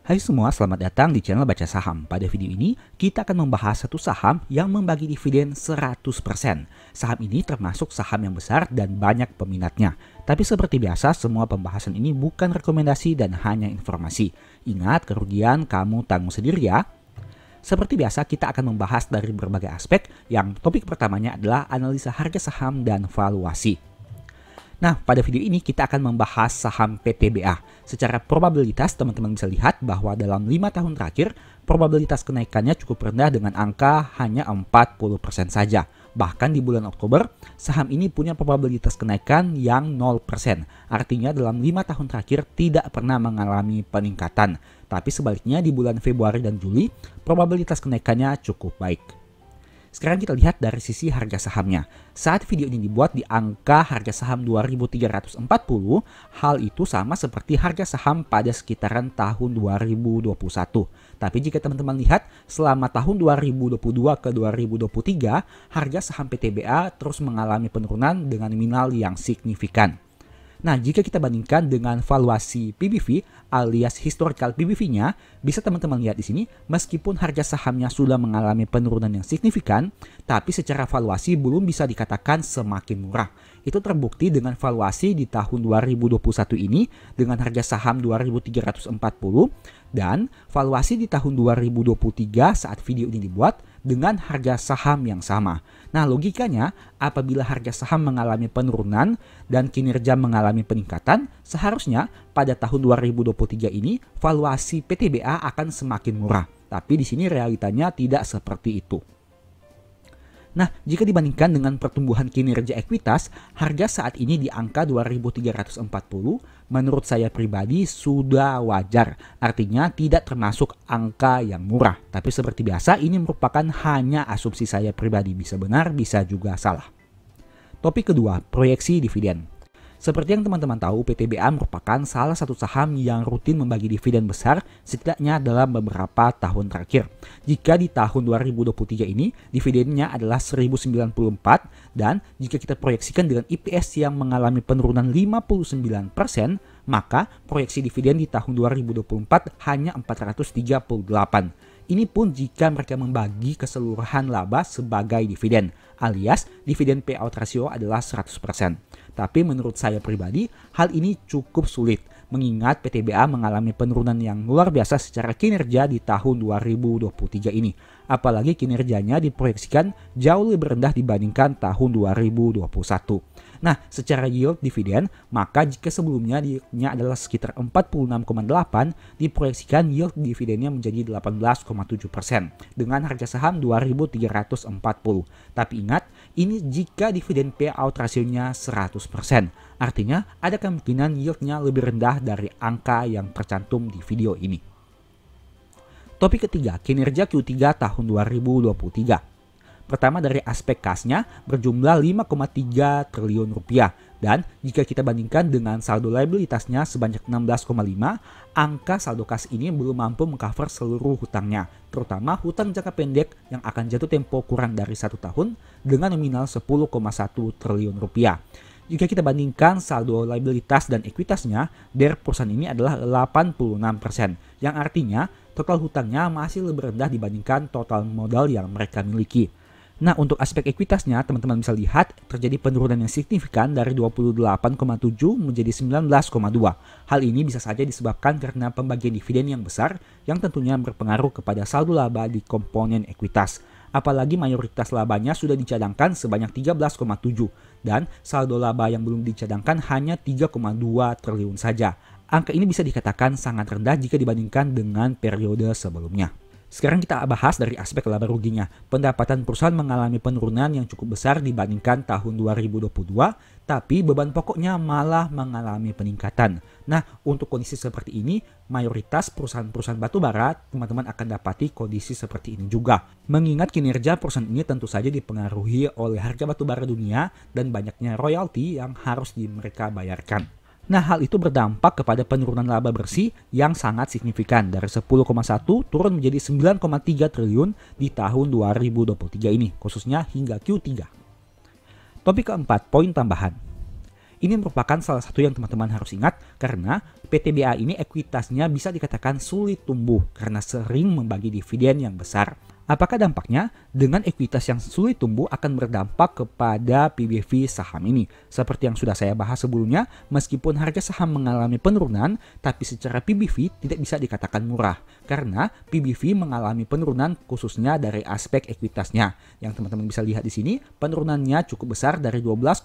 Hai semua, selamat datang di channel Baca Saham. Pada video ini, kita akan membahas satu saham yang membagi dividen 100%. Saham ini termasuk saham yang besar dan banyak peminatnya. Tapi seperti biasa, semua pembahasan ini bukan rekomendasi dan hanya informasi. Ingat, kerugian kamu tanggung sendiri ya. Seperti biasa, kita akan membahas dari berbagai aspek, yang topik pertamanya adalah analisa harga saham dan valuasi. Nah, pada video ini kita akan membahas saham PTBA. Secara probabilitas, teman-teman bisa lihat bahwa dalam 5 tahun terakhir, probabilitas kenaikannya cukup rendah dengan angka hanya 40% saja. Bahkan di bulan Oktober, saham ini punya probabilitas kenaikan yang 0%. Artinya dalam 5 tahun terakhir tidak pernah mengalami peningkatan. Tapi sebaliknya di bulan Februari dan Juli, probabilitas kenaikannya cukup baik. Sekarang kita lihat dari sisi harga sahamnya. Saat video ini dibuat di angka harga saham 2.340, hal itu sama seperti harga saham pada sekitaran tahun 2021. Tapi jika teman-teman lihat, selama tahun 2022 ke 2023, harga saham PTBA terus mengalami penurunan dengan nominal yang signifikan. Nah, jika kita bandingkan dengan valuasi PBV alias historical PBV-nya, bisa teman-teman lihat di sini, meskipun harga sahamnya sudah mengalami penurunan yang signifikan, tapi secara valuasi belum bisa dikatakan semakin murah. Itu terbukti dengan valuasi di tahun 2021 ini dengan harga saham 2.340 dan valuasi di tahun 2023 saat video ini dibuat dengan harga saham yang sama. Nah, logikanya apabila harga saham mengalami penurunan dan kinerja mengalami peningkatan, seharusnya pada tahun 2023 ini valuasi PTBA akan semakin murah. Tapi di sini realitanya tidak seperti itu. Nah, jika dibandingkan dengan pertumbuhan kinerja ekuitas, harga saat ini di angka 2.340 menurut saya pribadi sudah wajar. Artinya tidak termasuk angka yang murah. Tapi seperti biasa ini merupakan hanya asumsi saya pribadi. Bisa benar, bisa juga salah. Topik kedua, proyeksi dividen. Seperti yang teman-teman tahu, PTBA merupakan salah satu saham yang rutin membagi dividen besar setidaknya dalam beberapa tahun terakhir. Jika di tahun 2023 ini, dividennya adalah 1094 dan jika kita proyeksikan dengan EPS yang mengalami penurunan 59%, maka proyeksi dividen di tahun 2024 hanya 438. Ini pun jika mereka membagi keseluruhan laba sebagai dividen, alias dividen payout ratio adalah 100%. Tapi menurut saya pribadi, hal ini cukup sulit mengingat PTBA mengalami penurunan yang luar biasa secara kinerja di tahun 2023 ini. Apalagi kinerjanya diproyeksikan jauh lebih rendah dibandingkan tahun 2021. Nah, secara yield dividen, maka jika sebelumnya yieldnya adalah sekitar 46,8, diproyeksikan yield dividennya menjadi 18,7% dengan harga saham 2.340. Tapi ingat, ini jika dividen payout rasionya 100%. Artinya ada kemungkinan yieldnya lebih rendah dari angka yang tercantum di video ini. Topik ketiga, kinerja Q3 tahun 2023. Pertama dari aspek kasnya berjumlah 5,3 triliun rupiah dan jika kita bandingkan dengan saldo liabilitasnya sebanyak 16,5, angka saldo kas ini belum mampu mengcover seluruh hutangnya, terutama hutang jangka pendek yang akan jatuh tempo kurang dari 1 tahun dengan nominal 10,1 triliun rupiah. Jika kita bandingkan saldo liabilitas dan ekuitasnya, dari perusahaan ini adalah 86%, yang artinya total hutangnya masih lebih rendah dibandingkan total modal yang mereka miliki. Nah, untuk aspek ekuitasnya, teman-teman bisa lihat terjadi penurunan yang signifikan dari 28,7 menjadi 19,2. Hal ini bisa saja disebabkan karena pembagian dividen yang besar yang tentunya berpengaruh kepada saldo laba di komponen ekuitas. Apalagi mayoritas labanya sudah dicadangkan sebanyak 13,7 dan saldo laba yang belum dicadangkan hanya 3,2 triliun saja. Angka ini bisa dikatakan sangat rendah jika dibandingkan dengan periode sebelumnya. Sekarang kita bahas dari aspek laba ruginya. Pendapatan perusahaan mengalami penurunan yang cukup besar dibandingkan tahun 2022, tapi beban pokoknya malah mengalami peningkatan. Nah, untuk kondisi seperti ini, mayoritas perusahaan-perusahaan batubara, teman-teman akan dapati kondisi seperti ini juga. Mengingat kinerja perusahaan ini tentu saja dipengaruhi oleh harga batubara dunia dan banyaknya royalti yang harus mereka bayarkan. Nah, hal itu berdampak kepada penurunan laba bersih yang sangat signifikan dari 10,1 turun menjadi 9,3 triliun di tahun 2023 ini, khususnya hingga Q3. Topik keempat, poin tambahan. Ini merupakan salah satu yang teman-teman harus ingat karena PTBA ini ekuitasnya bisa dikatakan sulit tumbuh karena sering membagi dividen yang besar. Apakah dampaknya? Dengan ekuitas yang sulit tumbuh akan berdampak kepada PBV saham ini. Seperti yang sudah saya bahas sebelumnya, meskipun harga saham mengalami penurunan, tapi secara PBV tidak bisa dikatakan murah. Karena PBV mengalami penurunan khususnya dari aspek ekuitasnya. Yang teman-teman bisa lihat di sini, penurunannya cukup besar dari 12,5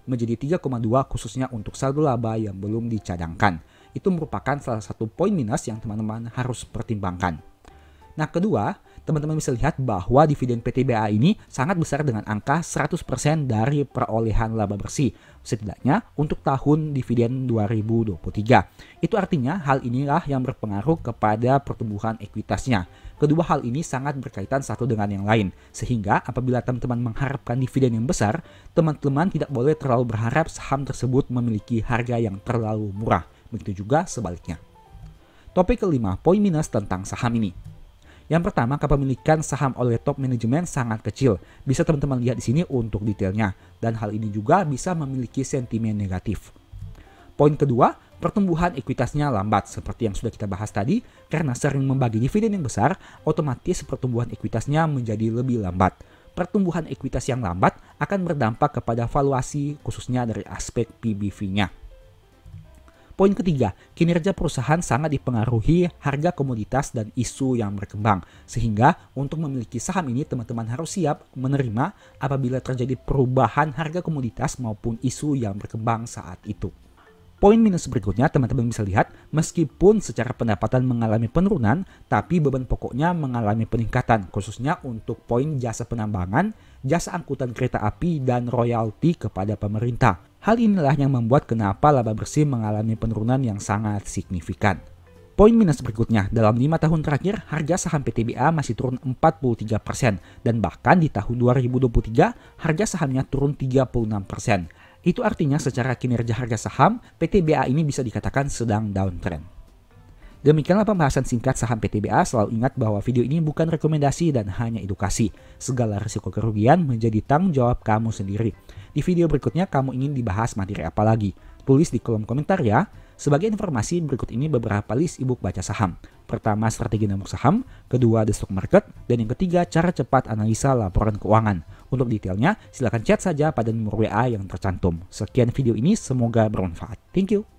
menjadi 3,2 khususnya untuk saldo laba yang belum dicadangkan. Itu merupakan salah satu poin minus yang teman-teman harus pertimbangkan. Nah, kedua, teman-teman bisa lihat bahwa dividen PTBA ini sangat besar dengan angka 100% dari perolehan laba bersih, setidaknya untuk tahun dividen 2023. Itu artinya hal inilah yang berpengaruh kepada pertumbuhan ekuitasnya. Kedua hal ini sangat berkaitan satu dengan yang lain, sehingga apabila teman-teman mengharapkan dividen yang besar, teman-teman tidak boleh terlalu berharap saham tersebut memiliki harga yang terlalu murah. Begitu juga sebaliknya. Topik kelima, poin minus tentang saham ini. Yang pertama, kepemilikan saham oleh top manajemen sangat kecil. Bisa teman-teman lihat di sini untuk detailnya. Dan hal ini juga bisa memiliki sentimen negatif. Poin kedua, pertumbuhan ekuitasnya lambat. Seperti yang sudah kita bahas tadi, karena sering membagi dividen yang besar, otomatis pertumbuhan ekuitasnya menjadi lebih lambat. Pertumbuhan ekuitas yang lambat akan berdampak kepada valuasi khususnya dari aspek PBV-nya. Poin ketiga, kinerja perusahaan sangat dipengaruhi harga komoditas dan isu yang berkembang. Sehingga untuk memiliki saham ini teman-teman harus siap menerima apabila terjadi perubahan harga komoditas maupun isu yang berkembang saat itu. Poin minus berikutnya teman-teman bisa lihat, meskipun secara pendapatan mengalami penurunan, tapi beban pokoknya mengalami peningkatan, khususnya untuk poin jasa penambangan, jasa angkutan kereta api, dan royalti kepada pemerintah. Hal inilah yang membuat kenapa laba bersih mengalami penurunan yang sangat signifikan. Poin minus berikutnya, dalam 5 tahun terakhir, harga saham PTBA masih turun 43%, dan bahkan di tahun 2023, harga sahamnya turun 36%. Itu artinya secara kinerja harga saham, PTBA ini bisa dikatakan sedang downtrend. Demikianlah pembahasan singkat saham PTBA. Selalu ingat bahwa video ini bukan rekomendasi dan hanya edukasi. Segala risiko kerugian menjadi tanggung jawab kamu sendiri. Di video berikutnya kamu ingin dibahas materi apa lagi? Tulis di kolom komentar ya. Sebagai informasi, berikut ini beberapa list ebook baca saham. Pertama, strategi nabung saham. Kedua, the stock market. Dan yang ketiga, cara cepat analisa laporan keuangan. Untuk detailnya, silakan chat saja pada nomor WA yang tercantum. Sekian video ini, semoga bermanfaat. Thank you.